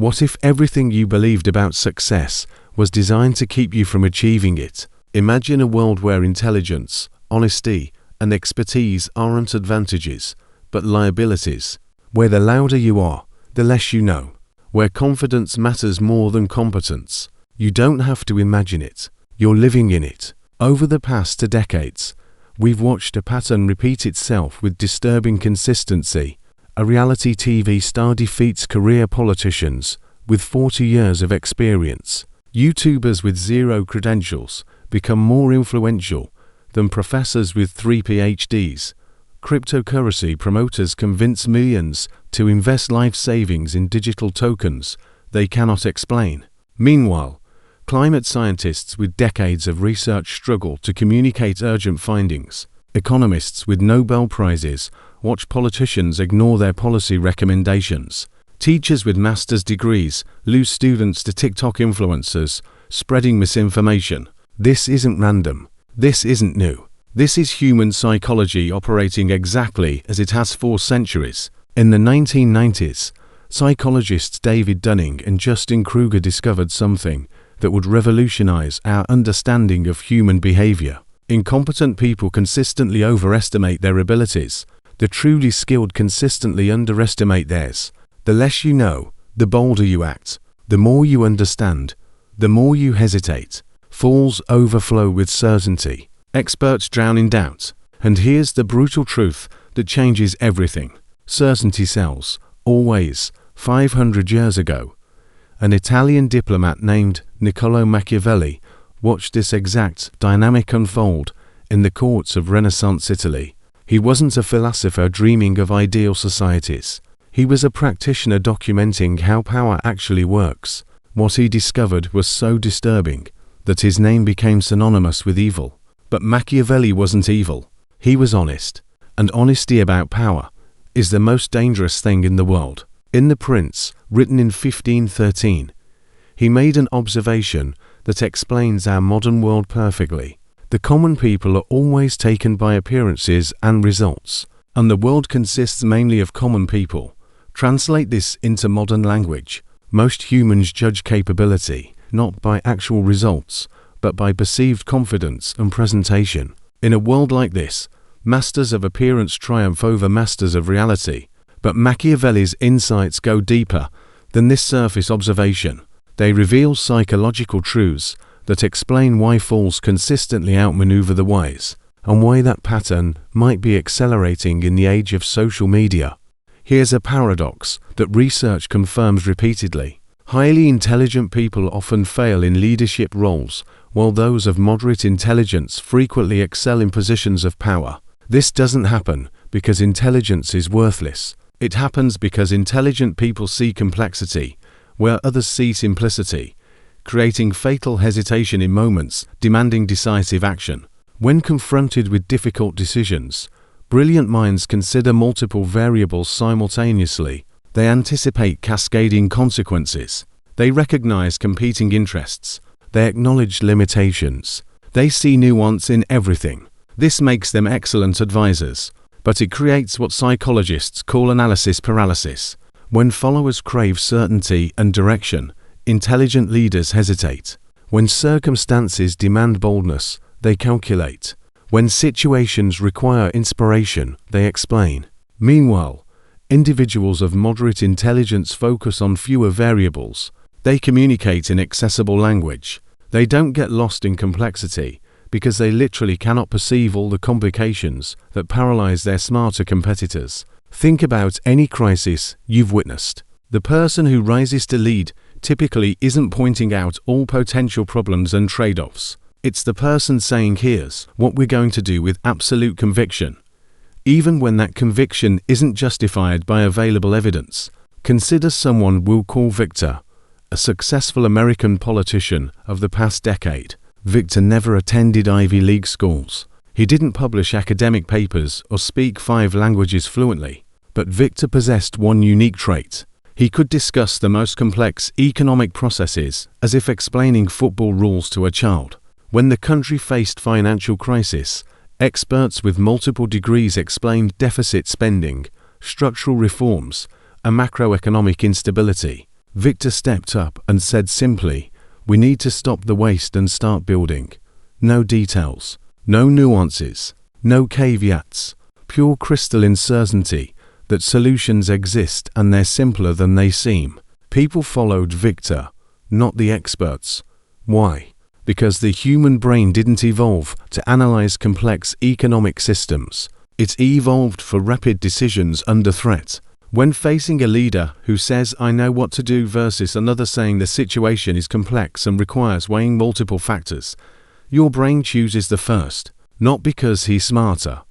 What if everything you believed about success was designed to keep you from achieving it? Imagine a world where intelligence, honesty, and expertise aren't advantages, but liabilities. Where the louder you are, the less you know. Where confidence matters more than competence. You don't have to imagine it. You're living in it. Over the past 2 decades, we've watched a pattern repeat itself with disturbing consistency. A reality TV star defeats career politicians with 40 years of experience. YouTubers with 0 credentials become more influential than professors with 3 PhDs. Cryptocurrency promoters convince millions to invest life savings in digital tokens they cannot explain. Meanwhile, climate scientists with decades of research struggle to communicate urgent findings. Economists with Nobel Prizes watch politicians ignore their policy recommendations. Teachers with master's degrees lose students to TikTok influencers spreading misinformation. This isn't random. This isn't new. This is human psychology operating exactly as it has for centuries. In the 1990s, psychologists David Dunning and Dunning-Kruger discovered something that would revolutionize our understanding of human behavior. Incompetent people consistently overestimate their abilities. The truly skilled consistently underestimate theirs. The less you know, the bolder you act. The more you understand, the more you hesitate. Fools overflow with certainty. Experts drown in doubt. And here's the brutal truth that changes everything. Certainty sells. Always. 500 years ago, an Italian diplomat named Niccolò Machiavelli watched this exact dynamic unfold in the courts of Renaissance Italy. He wasn't a philosopher dreaming of ideal societies. He was a practitioner documenting how power actually works. What he discovered was so disturbing that his name became synonymous with evil. But Machiavelli wasn't evil. He was honest. And honesty about power is the most dangerous thing in the world. In The Prince, written in 1513, he made an observation that explains our modern world perfectly. The common people are always taken by appearances and results, and the world consists mainly of common people. Translate this into modern language. Most humans judge capability not by actual results, but by perceived confidence and presentation. In a world like this, masters of appearance triumph over masters of reality. But Machiavelli's insights go deeper than this surface observation. They reveal psychological truths that explain why fools consistently outmaneuver the wise, and why that pattern might be accelerating in the age of social media. Here's a paradox that research confirms repeatedly. Highly intelligent people often fail in leadership roles, while those of moderate intelligence frequently excel in positions of power. This doesn't happen because intelligence is worthless. It happens because intelligent people see complexity, where others see simplicity, creating fatal hesitation in moments demanding decisive action. When confronted with difficult decisions, brilliant minds consider multiple variables simultaneously. They anticipate cascading consequences. They recognize competing interests. They acknowledge limitations. They see nuance in everything. This makes them excellent advisors. But it creates what psychologists call analysis paralysis. When followers crave certainty and direction, intelligent leaders hesitate. When circumstances demand boldness, they calculate. When situations require inspiration, they explain. Meanwhile, individuals of moderate intelligence focus on fewer variables. They communicate in accessible language. They don't get lost in complexity, because they literally cannot perceive all the complications that paralyze their smarter competitors. Think about any crisis you've witnessed. The person who rises to lead typically isn't pointing out all potential problems and trade-offs. It's the person saying, "Here's what we're going to do," with absolute conviction, even when that conviction isn't justified by available evidence. Consider someone we'll call Victor, a successful American politician of the past decade. Victor never attended Ivy League schools. He didn't publish academic papers or speak 5 languages fluently. But Victor possessed one unique trait. He could discuss the most complex economic processes as if explaining football rules to a child. When the country faced financial crisis, experts with multiple degrees explained deficit spending, structural reforms, and macroeconomic instability. Victor stepped up and said simply, "We need to stop the waste and start building." No details, no nuances, no caveats, pure crystalline certainty that solutions exist and they're simpler than they seem. People followed Victor, not the experts. Why? Because the human brain didn't evolve to analyze complex economic systems. It evolved for rapid decisions under threat. When facing a leader who says, "I know what to do," versus another saying the situation is complex and requires weighing multiple factors, your brain chooses the first, not because he's smarter,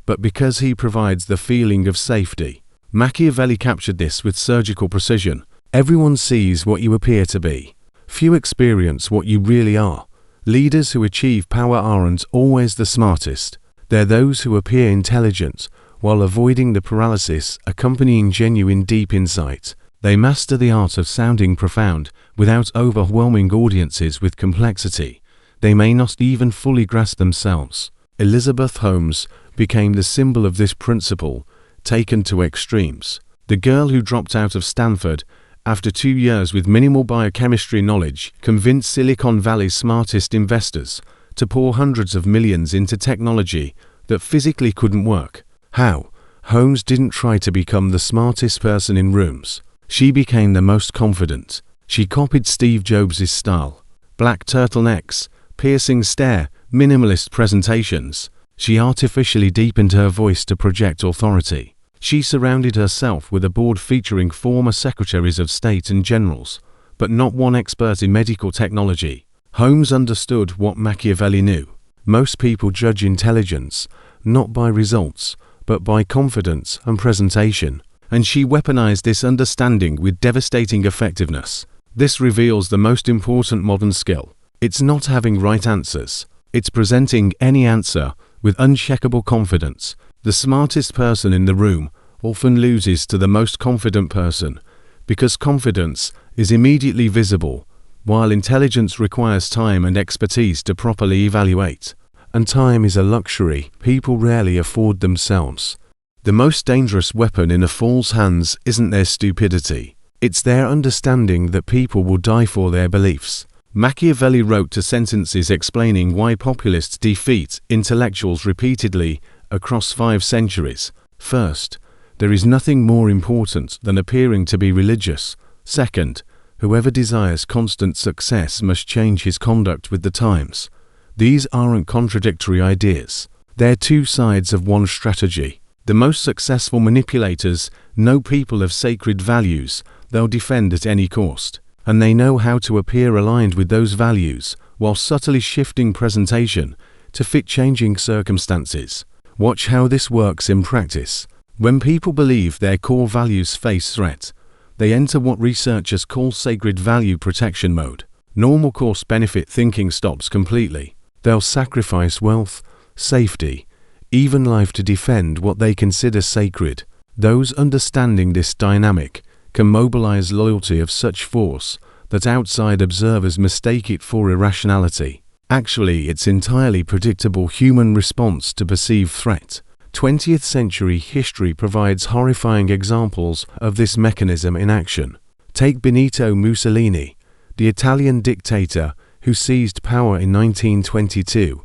but because he provides the feeling of safety. Machiavelli captured this with surgical precision. Everyone sees what you appear to be. Few experience what you really are. Leaders who achieve power aren't always the smartest. They're those who appear intelligent, while avoiding the paralysis accompanying genuine deep insight. They master the art of sounding profound without overwhelming audiences with complexity. They may not even fully grasp themselves. Elizabeth Holmes became the symbol of this principle, taken to extremes. The girl who dropped out of Stanford after 2 years with minimal biochemistry knowledge convinced Silicon Valley's smartest investors to pour hundreds of millions into technology that physically couldn't work. How? Holmes didn't try to become the smartest person in rooms. She became the most confident. She copied Steve Jobs' style. Black turtlenecks, piercing stare, minimalist presentations. She artificially deepened her voice to project authority. She surrounded herself with a board featuring former secretaries of state and generals, but not one expert in medical technology. Holmes understood what Machiavelli knew. Most people judge intelligence not by results, but by confidence and presentation, and she weaponized this understanding with devastating effectiveness. This reveals the most important modern skill. It's not having right answers. It's presenting any answer with unshakable confidence. The smartest person in the room often loses to the most confident person, because confidence is immediately visible, while intelligence requires time and expertise to properly evaluate. And time is a luxury people rarely afford themselves. The most dangerous weapon in a fool's hands isn't their stupidity. It's their understanding that people will die for their beliefs. Machiavelli wrote 2 sentences explaining why populists defeat intellectuals repeatedly across 5 centuries. First, there is nothing more important than appearing to be religious. Second, whoever desires constant success must change his conduct with the times. These aren't contradictory ideas. They're 2 sides of one strategy. The most successful manipulators know people of sacred values they'll defend at any cost, and they know how to appear aligned with those values while subtly shifting presentation to fit changing circumstances. Watch how this works in practice. When people believe their core values face threat, they enter what researchers call sacred value protection mode. Normal cost-benefit thinking stops completely. They'll sacrifice wealth, safety, even life to defend what they consider sacred. Those understanding this dynamic can mobilize loyalty of such force that outside observers mistake it for irrationality. Actually, it's entirely predictable human response to perceived threat. 20th century history provides horrifying examples of this mechanism in action. Take Benito Mussolini, the Italian dictator who seized power in 1922.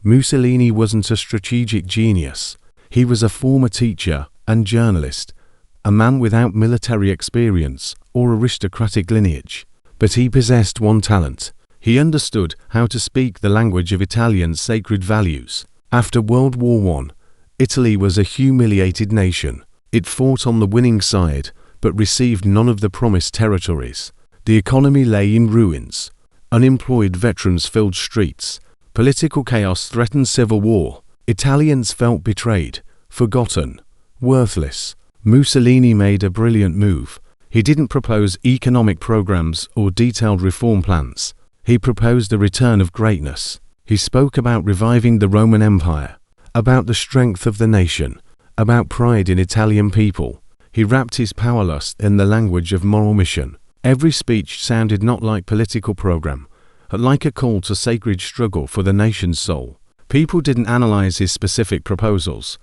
Mussolini wasn't a strategic genius. He was a former teacher and journalist, a man without military experience or aristocratic lineage. But he possessed one talent. He understood how to speak the language of Italian sacred values. After World War I, Italy was a humiliated nation. It fought on the winning side, but received none of the promised territories. The economy lay in ruins. Unemployed veterans filled streets. Political chaos threatened civil war. Italians felt betrayed, forgotten, worthless. Mussolini made a brilliant move. He didn't propose economic programs or detailed reform plans. He proposed the return of greatness. He spoke about reviving the Roman Empire, about the strength of the nation, about pride in Italian people. He wrapped his power lust in the language of moral mission. Every speech sounded not like political program, but like a call to sacred struggle for the nation's soul. People didn't analyze his specific proposals.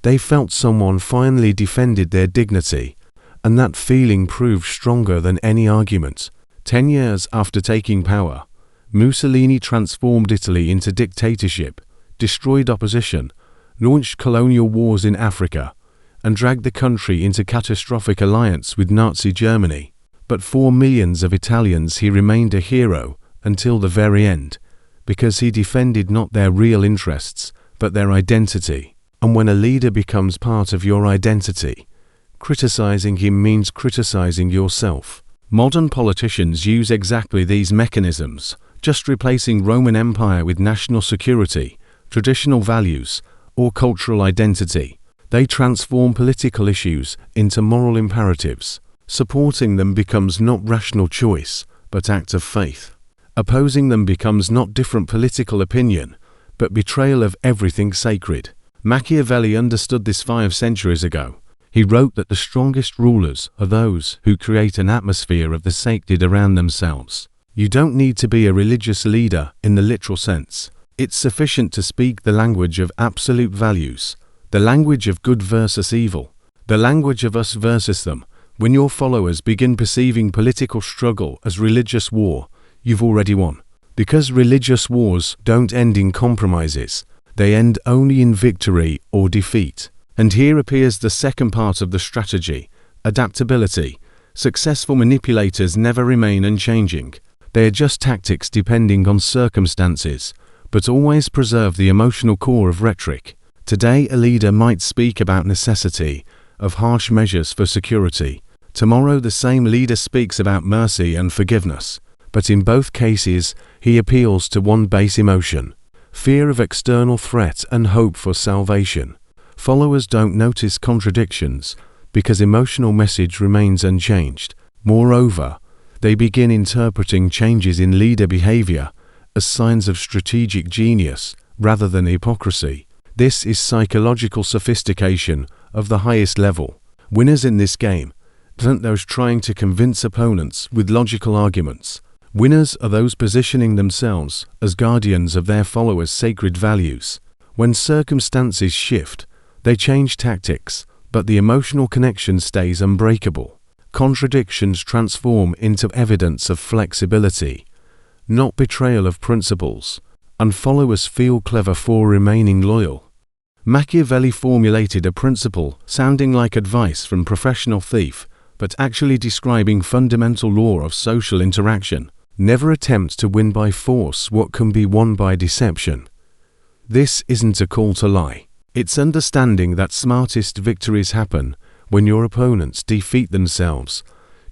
They felt someone finally defended their dignity, and that feeling proved stronger than any argument. 10 years after taking power, Mussolini transformed Italy into dictatorship, destroyed opposition, launched colonial wars in Africa, and dragged the country into catastrophic alliance with Nazi Germany. But for millions of Italians he remained a hero until the very end, because he defended not their real interests, but their identity. And when a leader becomes part of your identity, criticizing him means criticizing yourself. Modern politicians use exactly these mechanisms, just replacing Roman Empire with national security, traditional values, or cultural identity. They transform political issues into moral imperatives. Supporting them becomes not rational choice, but act of faith. Opposing them becomes not different political opinion, but betrayal of everything sacred. Machiavelli understood this 5 centuries ago. He wrote that the strongest rulers are those who create an atmosphere of the sacred around themselves. You don't need to be a religious leader in the literal sense. It's sufficient to speak the language of absolute values, the language of good versus evil, the language of us versus them. When your followers begin perceiving political struggle as religious war, you've already won. Because religious wars don't end in compromises, they end only in victory or defeat. And here appears the second part of the strategy: adaptability. Successful manipulators never remain unchanging. They adjust tactics depending on circumstances, but always preserve the emotional core of rhetoric. Today, a leader might speak about necessity of harsh measures for security. Tomorrow, the same leader speaks about mercy and forgiveness. But in both cases, he appeals to one base emotion: fear of external threat and hope for salvation. Followers don't notice contradictions because emotional message remains unchanged. Moreover, they begin interpreting changes in leader behavior as signs of strategic genius rather than hypocrisy. This is psychological sophistication of the highest level. Winners in this game aren't those trying to convince opponents with logical arguments. Winners are those positioning themselves as guardians of their followers' sacred values. When circumstances shift, they change tactics, but the emotional connection stays unbreakable. Contradictions transform into evidence of flexibility, not betrayal of principles, and followers feel clever for remaining loyal. Machiavelli formulated a principle sounding like advice from a professional thief, but actually describing fundamental law of social interaction. Never attempt to win by force what can be won by deception. This isn't a call to lie. It's understanding that smartest victories happen when your opponents defeat themselves,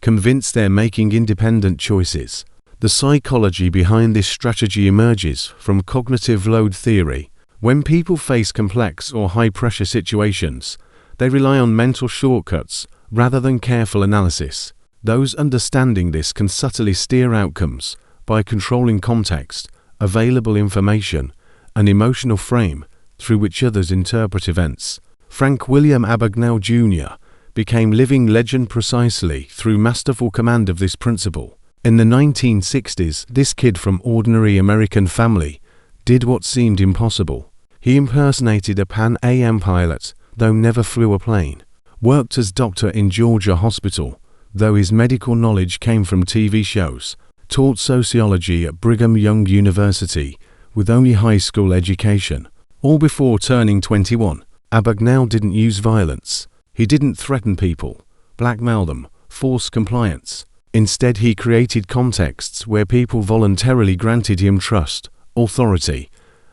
convinced they're making independent choices. The psychology behind this strategy emerges from cognitive load theory. When people face complex or high-pressure situations, they rely on mental shortcuts rather than careful analysis. Those understanding this can subtly steer outcomes by controlling context, available information, and emotional frame through which others interpret events. Frank William Abagnale Jr. became living legend precisely through masterful command of this principle. In the 1960s, this kid from ordinary American family did what seemed impossible. He impersonated a Pan Am pilot, though never flew a plane, worked as doctor in Georgia hospital, though his medical knowledge came from TV shows, taught sociology at Brigham Young University with only high school education. All before turning 21, Abagnale didn't use violence. He didn't threaten people, blackmail them, force compliance. Instead, he created contexts where people voluntarily granted him trust, authority,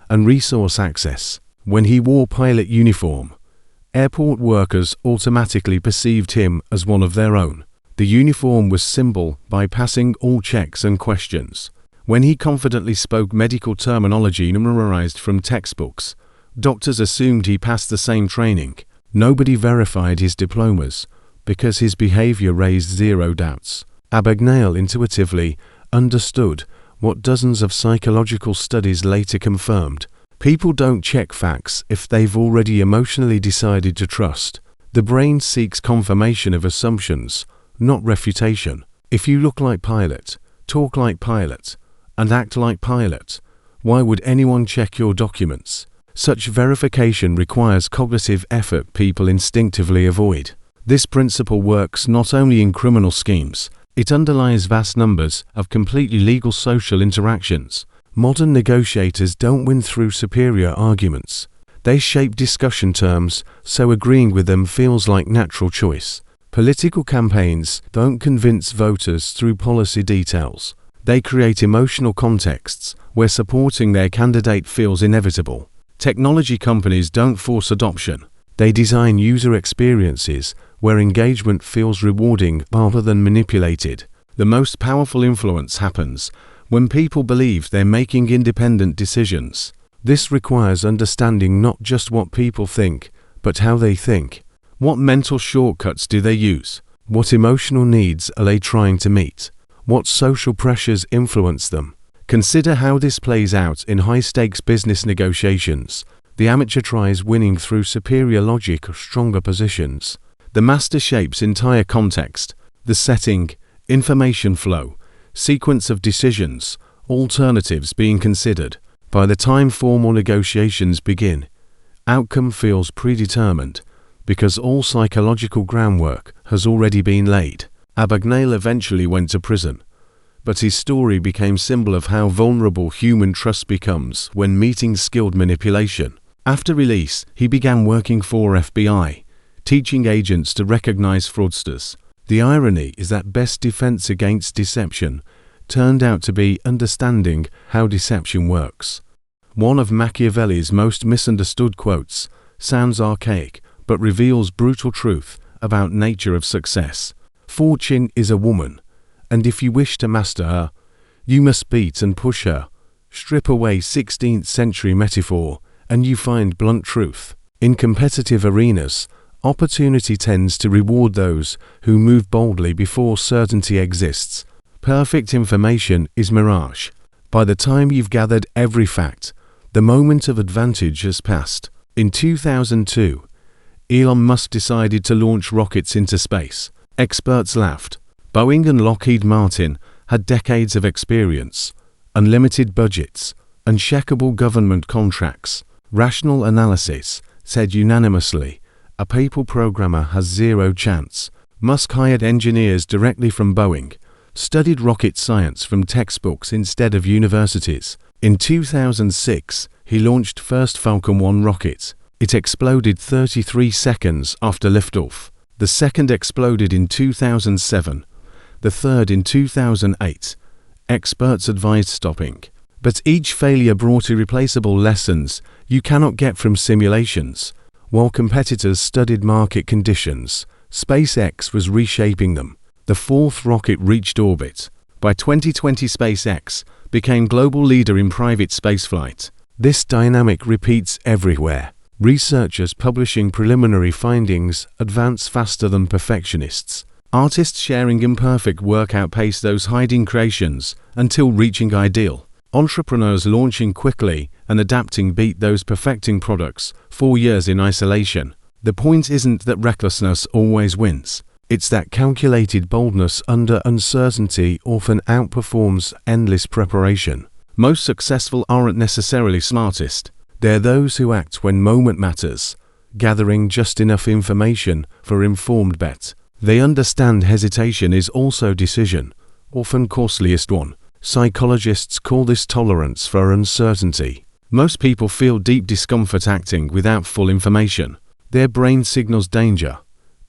and resource access. When he wore pilot uniform, airport workers automatically perceived him as one of their own. The uniform was symbol bypassing all checks and questions. When he confidently spoke medical terminology memorized from textbooks, doctors assumed he passed the same training. Nobody verified his diplomas because his behavior raised zero doubts. Abagnale intuitively understood what dozens of psychological studies later confirmed. People don't check facts if they've already emotionally decided to trust. The brain seeks confirmation of assumptions, not refutation. If you look like pilot, talk like pilot, and act like pilot, why would anyone check your documents? Such verification requires cognitive effort people instinctively avoid. This principle works not only in criminal schemes, it underlies vast numbers of completely legal social interactions. Modern negotiators don't win through superior arguments. They shape discussion terms, so agreeing with them feels like natural choice. Political campaigns don't convince voters through policy details. They create emotional contexts where supporting their candidate feels inevitable. Technology companies don't force adoption. They design user experiences where engagement feels rewarding rather than manipulated. The most powerful influence happens when people believe they're making independent decisions. This requires understanding not just what people think, but how they think. What mental shortcuts do they use? What emotional needs are they trying to meet? What social pressures influence them? Consider how this plays out in high-stakes business negotiations. The amateur tries winning through superior logic or stronger positions. The master shapes entire context, the setting, information flow, sequence of decisions, alternatives being considered. By the time formal negotiations begin, outcome feels predetermined because all psychological groundwork has already been laid. Abagnale eventually went to prison, but his story became a symbol of how vulnerable human trust becomes when meeting skilled manipulation. After release, he began working for FBI, teaching agents to recognize fraudsters. The irony is that best defense against deception turned out to be understanding how deception works. One of Machiavelli's most misunderstood quotes sounds archaic, but reveals brutal truth about nature of success. Fortune is a woman, and if you wish to master her, you must beat and push her. Strip away 16th century metaphor, and you find blunt truth. In competitive arenas, opportunity tends to reward those who move boldly before certainty exists. Perfect information is mirage. By the time you've gathered every fact, the moment of advantage has passed. In 2002, Elon Musk decided to launch rockets into space. Experts laughed. Boeing and Lockheed Martin had decades of experience, unlimited budgets, uncheckable government contracts. Rational analysis said unanimously, a people programmer has zero chance. Musk hired engineers directly from Boeing, studied rocket science from textbooks instead of universities. In 2006, he launched first Falcon 1 rocket. It exploded 33 seconds after liftoff. The second exploded in 2007, the third in 2008. Experts advised stopping. But each failure brought irreplaceable lessons you cannot get from simulations. While competitors studied market conditions, SpaceX was reshaping them. The fourth rocket reached orbit. By 2020, SpaceX became global leader in private spaceflight. This dynamic repeats everywhere. Researchers publishing preliminary findings advance faster than perfectionists. Artists sharing imperfect work outpace those hiding creations until reaching ideal. Entrepreneurs launching quickly and adapting beat those perfecting products 4 years in isolation. The point isn't that recklessness always wins. It's that calculated boldness under uncertainty often outperforms endless preparation. Most successful aren't necessarily smartest. They're those who act when moment matters, gathering just enough information for informed bet. They understand hesitation is also decision, often costliest one. Psychologists call this tolerance for uncertainty. Most people feel deep discomfort acting without full information. Their brain signals danger,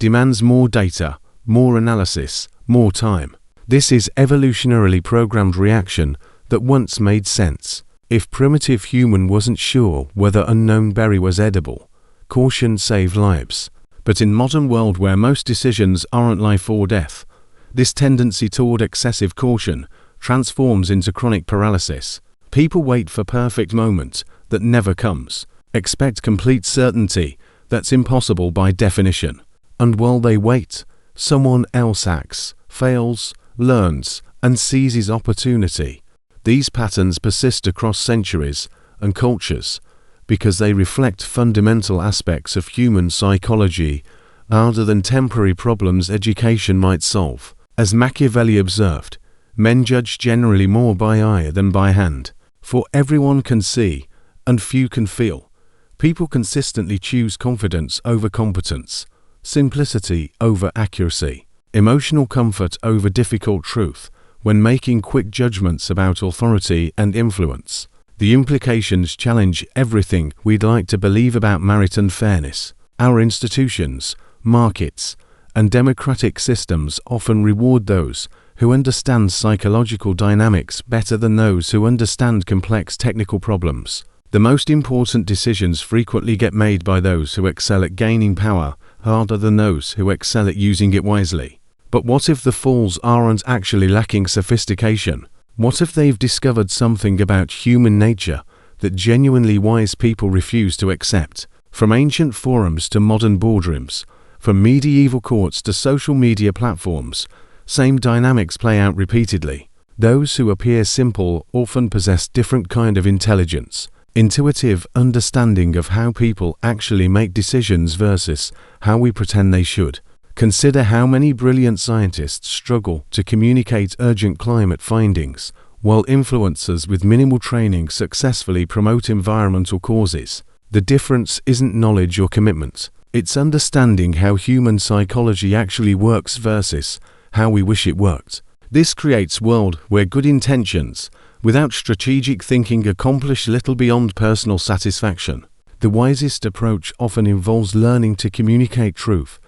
demands more data, more analysis, more time. This is evolutionarily programmed reaction that once made sense. If primitive human wasn't sure whether unknown berry was edible, caution saved lives. But in modern world where most decisions aren't life or death, this tendency toward excessive caution transforms into chronic paralysis. People wait for perfect moment that never comes. Expect complete certainty that's impossible by definition. And while they wait, someone else acts, fails, learns, and seizes opportunity. These patterns persist across centuries and cultures because they reflect fundamental aspects of human psychology rather than temporary problems education might solve. As Machiavelli observed, men judge generally more by eye than by hand. For everyone can see, and few can feel. People consistently choose confidence over competence, simplicity over accuracy, emotional comfort over difficult truth when making quick judgments about authority and influence. The implications challenge everything we'd like to believe about merit and fairness. Our institutions, markets, and democratic systems often reward those who understand psychological dynamics better than those who understand complex technical problems. The most important decisions frequently get made by those who excel at gaining power harder than those who excel at using it wisely. But what if the fools aren't actually lacking sophistication? What if they've discovered something about human nature that genuinely wise people refuse to accept? From ancient forums to modern boardrooms, from medieval courts to social media platforms, same dynamics play out repeatedly. Those who appear simple often possess different kind of intelligence, intuitive understanding of how people actually make decisions versus how we pretend they should. Consider how many brilliant scientists struggle to communicate urgent climate findings, while influencers with minimal training successfully promote environmental causes. The difference isn't knowledge or commitment. It's understanding how human psychology actually works versus how we wish it worked. This creates a world where good intentions, without strategic thinking, accomplish little beyond personal satisfaction. The wisest approach often involves learning to communicate truth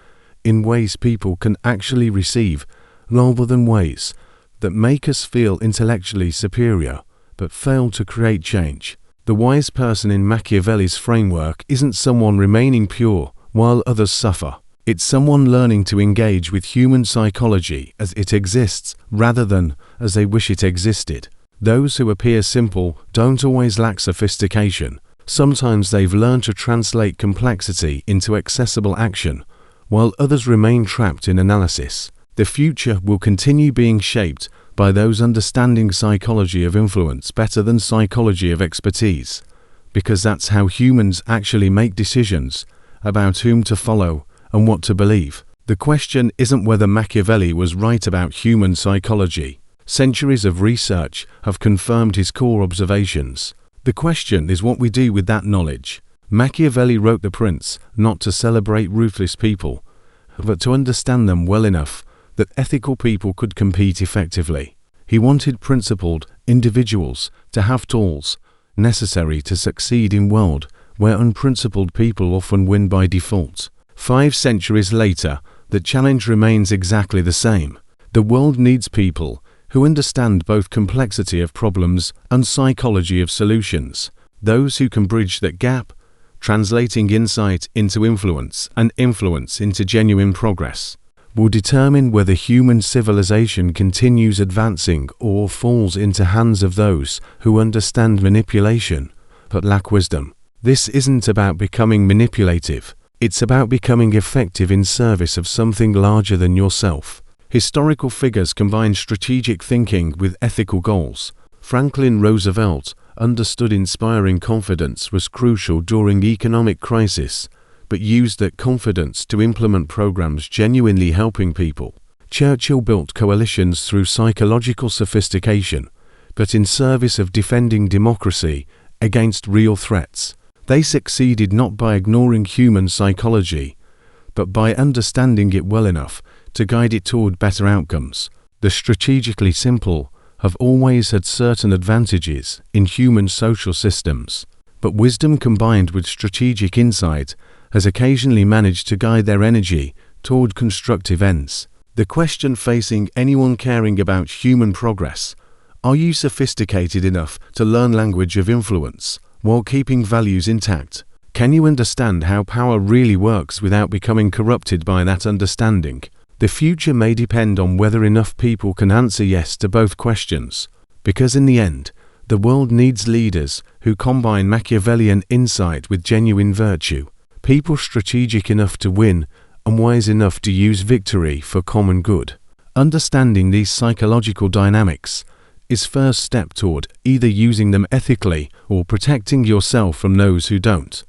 in ways people can actually receive, rather than ways that make us feel intellectually superior, but fail to create change. The wise person in Machiavelli's framework isn't someone remaining pure while others suffer. It's someone learning to engage with human psychology as it exists, rather than as they wish it existed. Those who appear simple don't always lack sophistication. Sometimes they've learned to translate complexity into accessible action, while others remain trapped in analysis. The future will continue being shaped by those understanding psychology of influence better than psychology of expertise, because that's how humans actually make decisions about whom to follow and what to believe. The question isn't whether Machiavelli was right about human psychology. Centuries of research have confirmed his core observations. The question is what we do with that knowledge. Machiavelli wrote The Prince not to celebrate ruthless people, but to understand them well enough that ethical people could compete effectively. He wanted principled individuals to have tools necessary to succeed in a world where unprincipled people often win by default. 5 centuries later, the challenge remains exactly the same. The world needs people who understand both complexity of problems and psychology of solutions. Those who can bridge that gap, translating insight into influence and influence into genuine progress, will determine whether human civilization continues advancing or falls into hands of those who understand manipulation but lack wisdom. This isn't about becoming manipulative. It's about becoming effective in service of something larger than yourself. Historical figures combine strategic thinking with ethical goals. Franklin Roosevelt understood inspiring confidence was crucial during economic crisis, but used that confidence to implement programs genuinely helping people. Churchill built coalitions through psychological sophistication, but in service of defending democracy against real threats. They succeeded not by ignoring human psychology, but by understanding it well enough to guide it toward better outcomes. The strategically simple have always had certain advantages in human social systems, but wisdom combined with strategic insight has occasionally managed to guide their energy toward constructive ends. The question facing anyone caring about human progress: are you sophisticated enough to learn language of influence while keeping values intact? Can you understand how power really works without becoming corrupted by that understanding? The future may depend on whether enough people can answer yes to both questions, because in the end, the world needs leaders who combine Machiavellian insight with genuine virtue, people strategic enough to win and wise enough to use victory for common good. Understanding these psychological dynamics is first step toward either using them ethically or protecting yourself from those who don't.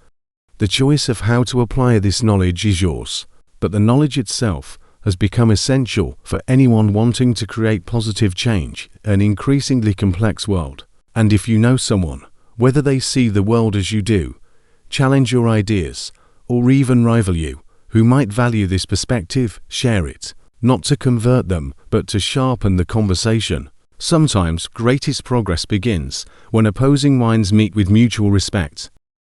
The choice of how to apply this knowledge is yours, but the knowledge itself has become essential for anyone wanting to create positive change in an increasingly complex world. And if you know someone, whether they see the world as you do, challenge your ideas, or even rival you, who might value this perspective share it, not to convert them, but to sharpen the conversation. Sometimes greatest progress begins when opposing minds meet with mutual respect.